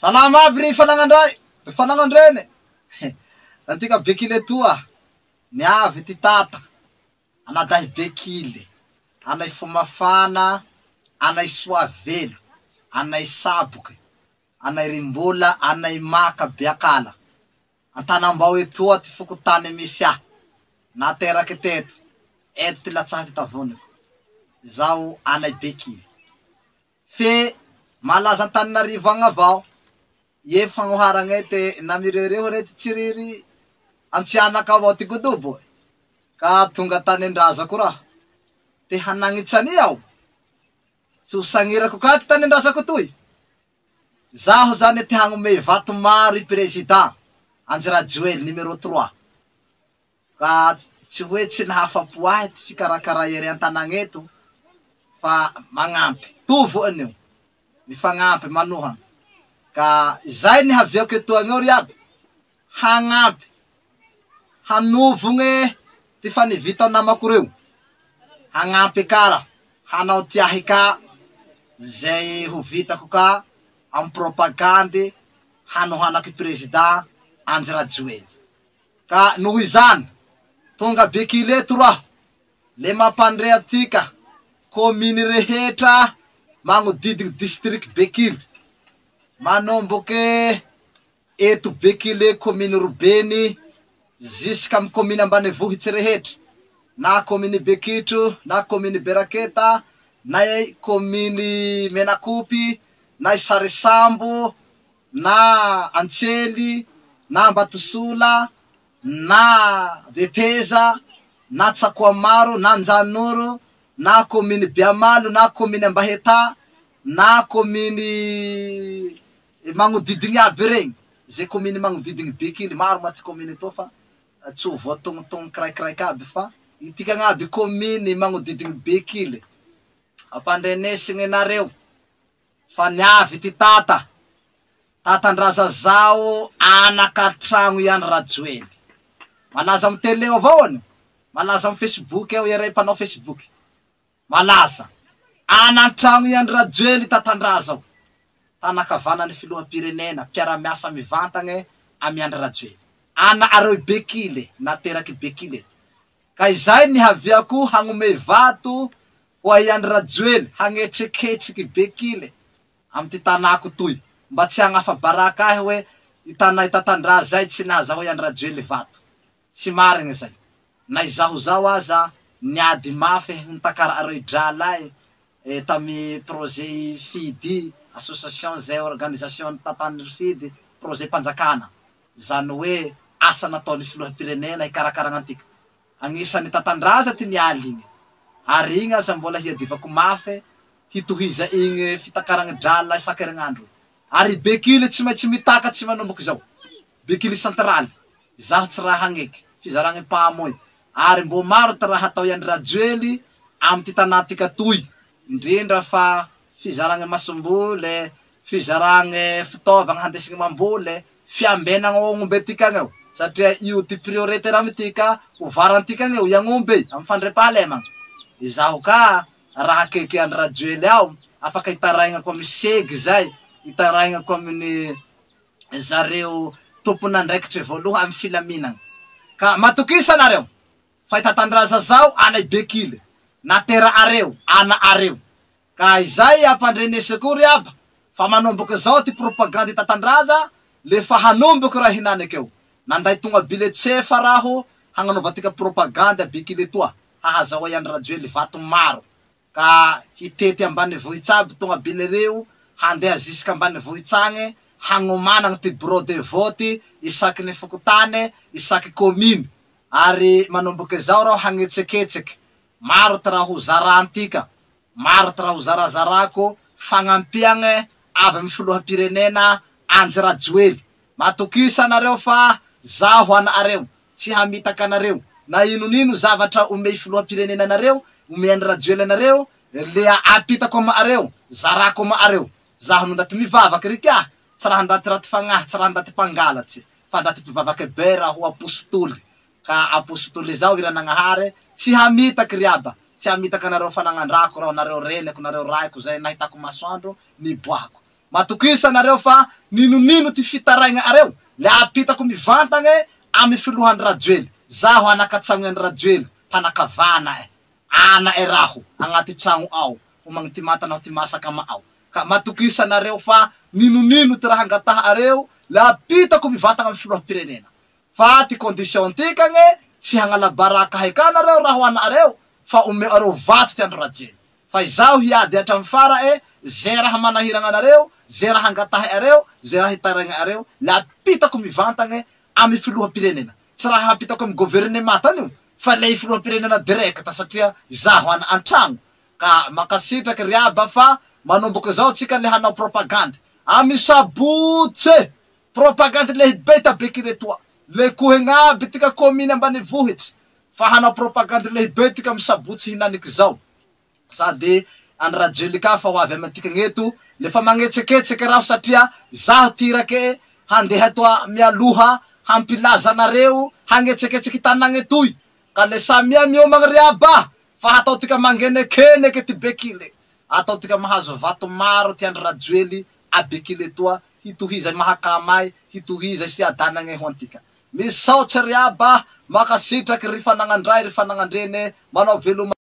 Salama bri fanangandrene. Antika bekile tua. Niavy ty tata. Anadahy bekile. Anay fomafana, anay soavelo, anay saboky, anay rimbola, anay maka biakala. Antanambao etoa ty fokotany misy ahy. Nateraky teto. Eto ty latsaha ty tavoniko. Zao anay bekile. Fe malaza Antananarivo agny avao. Ye fagnoharagny te namirereo rety tsiriry antsianaka avao ty godobo. Ka tonga tany andrazako raha. Te hanagnitsany aho. Tsy ho sagnirako ka ty tany andrazako toy. Zaho zany te hagnome vato maro i president Andry Rajoely numéro 3. Ka tsy hoe tsy nahafapo ahy ty fikarakara ery antanagneto fa magnampy. Tovoany io. Mifagnampy manoha. Ka zay ny haviako etoagny eo riaby. Hagnampy. Hanovogne ty fanivita namako reo. Hagnampy kara. Hanao tiahy ka. Zay ho vitako ka. Am propagandy. Hanohanaky president Andry Rajoely. Ka noho izany. Tonga bekile eto raho. Le mampandre atika. Kominy rehetra. Magnodidiky district bekily. Manomboke eto bekile kominy Robeny. Ziska am kominy Ambanevohitsy rehetra. Na kominy Bekitro, na kominy Beraketa, na kominy Menakopy, na Sarisambo, na Antsely, na Ambatosola, na Veteza, na Tsakoamaro, na Anjanoro, na kominy Biamalo, na kominy Ambaheta, na kominy magnodidigny aby regny. Zay kominy magnodidigny bekily maro maty kominy to fa tsy ho voatongotongo kiraikiraiky aby fa itika agnaby kominy magnodidigny bekily. Ampandrenesigny nareo fa niavy ty tata. Tatandraza zao anakatragno iany Rajoely. Malaza am tele avao any. Malaza am Facebook eo iray mpanao Facebook. Malaza. Anatragno iany Rajoely tatandraza ao. Tanakavanany filoham-pirenena, mpiara-miasa mivantagne amy Andry Rajoely. Ana areo bekile, nateraky bekile. Ka izay nihaviako hagnome vato ho ay Andry Rajoely, hagnetriketriky bekile amy ty tanako toy. Mba tsy hagnafa baraka ahy hoe itanay tatandra zay tsy nahazaho Andry Rajoely vato. Tsy marigny zay. Na izaho zao aza niady mafy nitakara areo dralay tamy projet FIDY, association zay organisation tatany FIDY, projet panjakana. Zany hoe asa nataony filoham-pirenena hikarakaragna antika. Agnisan'ny tatandraza ty nialigny. Ary igny aza mbola hiadivako mafy hitohiza igny fitakaragny drala isan-kerinandro. Ary bekily tsy maintsy mitaka tsy manomboky zao. Bekily centrale. Zaho tsy raha hagneky. Fizaragny mpamoy. Ary mbo maro ty raha hatao Andry Rajoely amy ty tanà tika toy. Indrindra fa fizaragny masombole, fizaragny fitaovagna handesigny mambole, fiambenagna ognombe tika gn'eo. Satria io ty priorité ramy tika, ovarantika gn'eo, iagnombe, amy fandrepahalemagna. Izaho ka, raha keke Andry Rajoely ao, afaka itaraignako amy segy zay, itaraignako amin'ny zareo tompon'andraikitry voaloha amy filaminagna. Ka matokisa nareo, fa itatandraza zao, anay bekile. Natera areo, ana areo. Ka izay ampandreneseko riaba, fa manomboky zao ty propaganda itatandraza, le fa hanomboky raha hinanakeo. Nanday tonga biletsefa raho, hanganova tika propaganda bekile toa. Hahazao ay Andry Rajoely vato maro. Ka hitety Ambanivohitsy aby tonga bile reo, handeha ziska Ambanivohitsagny, hagnomanagny ty bureau de vote, isaky ny fokotane, isaky kominy. Ary manomboky zao raho hagnetseketseky. Maro ty raha ho zarantika. Maro ty raha ho zarazarako, fagnampiagne avy amy filoham-pirenena Andry Rajoely. Matokisa nareo fa zaho anareo, tsy hamitaka anareo. Na inonino zavatra omey filoham-pirenena nareo, omey Andry Rajoely anareo, le apitako amareo, zarako amareo. Zaho no ndaty mivavaky rika, tsy raha ndaty raty fagnahy, tsy raha ndaty pangalatsy. Fa ndaty mpivavaky be raha ho apostoly. Ka apostoly zao iranagnahare, tsy hamitaky riaba. Tsy hamitaky anareo fanangandrako raho, nareo reneko, nareo raiko zay nahitako masoandro, niboahako. Matokisa nareo fa nino ty fitaraigna areo. Le apitako mivantagne amy filohan'ny Rajoely. Zaho anakatsagno ny Rajoely, tanakavana ana raho agnaty tragno ao. Umang ty matanaw ty masaka maaw. Ka matokisa nareo fa nino ty raha angataha areo, le apitako mivantagna amy filoham-pirenena. Fa ty condition tikagne tsy hagnalabaraka haika nareo raha hoana areo, fa omeo areo vato ty andro Rajoely. Fa izao hiady hatramy fara ze raha manahiragna anareo, ze raha angataha areo, ze raha hitaraigna areo, le apitako mivantagne amy filoham-pirenena. Tsy raha apitako amy gouvernement tany io, fa le filoham-pirenena direct satria zaho an-tragno. Ka makasitraky riaba fa manomboky zao tsika le hanao propagande. Amy sabotse propagande lehibe tabekile toa. Le kohegnaby tika kominy ambanivohitsy. Fa hanao propagande lehibe tika misabotsy hinaniky zao. Sady andro Rajoely ka fa ho avy amatika gneto. Lefa magnetseketseke raho satria zaho tirake handeha toa mialoha hampilaza nareo hagnetseketseky tanagna etoy. Ka le samia miomagny riaba. Fa hatao tika mangenekeneke ty bekile. Atao tika mahazo vato maro ty andro Rajoely abekile toa. Hitohiza mahakamay, hitohiza fiadanagne ho antika. Misaotsy riaba makasitraky ry fanagandray ry fanagandrene manao veloma.